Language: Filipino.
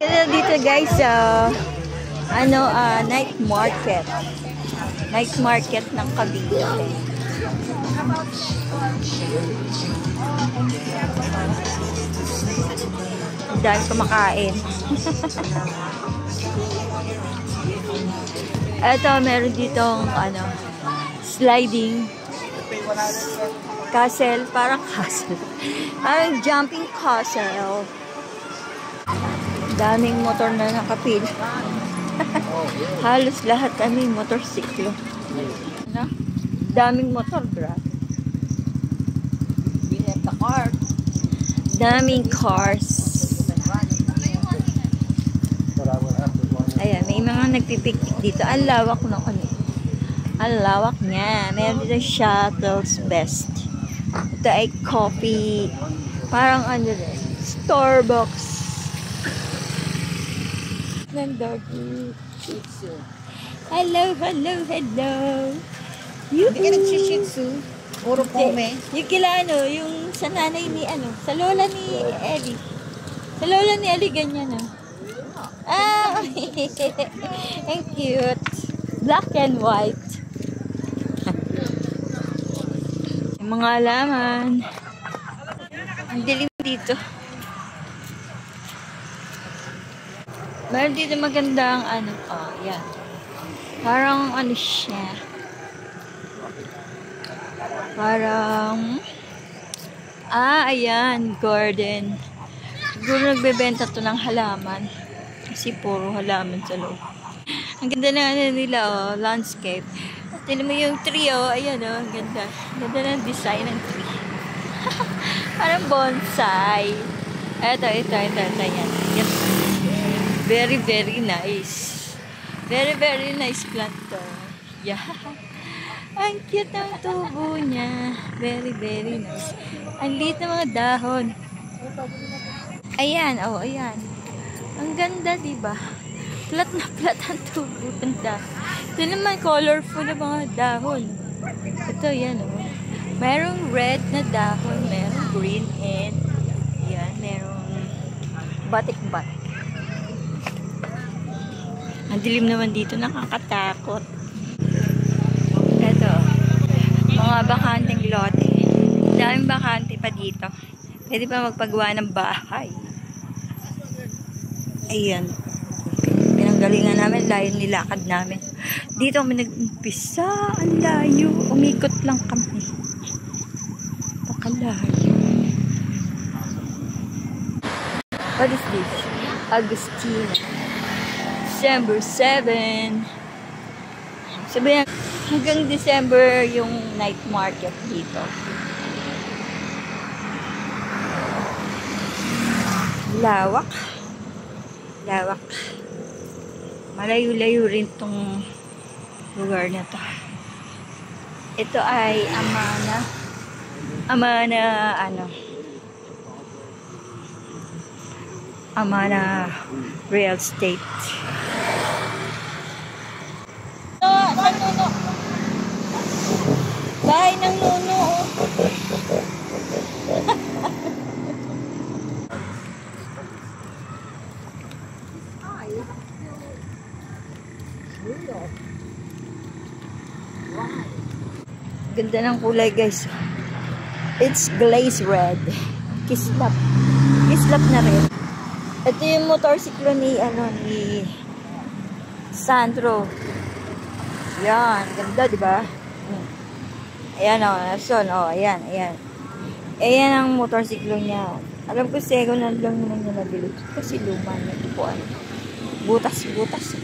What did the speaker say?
Hello dito guys, night market. Night market ng Cavite. Dahil kumakain. Ito, meron ditong sliding castle, parang castle. Parang jumping castle. Daming motor na nakapil. Halos lahat kami motorsiklo. Daming motor, grabe. Daming cars. Ayan, may mga nagpipiknik dito. Ang lawak ng Ang lawak niya. Meron dito shuttles best. Ito ay coffee. Parang Starbucks. Ng doggy. Hello, hello, hello. Hindi ka nag-shih tzu. Puro pome. Yung kila yung sa nanay ni sa lola ni Ellie. Sa lola ni Ellie ganyan ang cute. Black and white. Yung mga halaman. Ang dilim dito. Meron dito magandang yan. Parang siya. Parang ayan, garden. Siguro nagbebenta to ng halaman. Kasi puro halaman sa loob. Ang ganda na nila, landscape. Tignan mo yung tree, ayan, ang ganda. Ganda ng design ng tree. Parang bonsai. Ito, yan. Very, very nice. Very, very nice plant to. Yeah. Ang cute ng tubo niya. Very, very nice. Ang liit ng mga dahon. Ayan, ayan. Ang ganda, diba? Flat na flat ang tubo ng dahon. Ito naman, colorful na mga dahon. Ito, yan, Merong red na dahon, merong green, and yan, merong batik-batik. Ang dilim naman dito, nakakatakot. Ito, mga bakanteng lote. Daming bakante pa dito. Pwede pa magpagawa ng bahay. Ayan. Pinanggalingan namin, layo nilakad namin. Dito kami nag-umpisa. Ang layo. Umikot lang kami. Pakalayo. What is this? Agustina. December 7. Sabihin, hanggang December yung night market dito. Lawak. Lawak. Malayo-layo rin tong lugar na to. Ito ay Amana real estate. Nuno. Bahay ng Nuno. Ganda ng kulay, guys. It's glazed red. Kislap. Kislap na red. Ito yung motorsiklo ni Sandro. Yan, ganda, di ba? Ayan ayan. Ayan ang motorsiklo niya. Alam ko second hand lang naman niya nabili. Kasi luma na ito po. Butas-butas.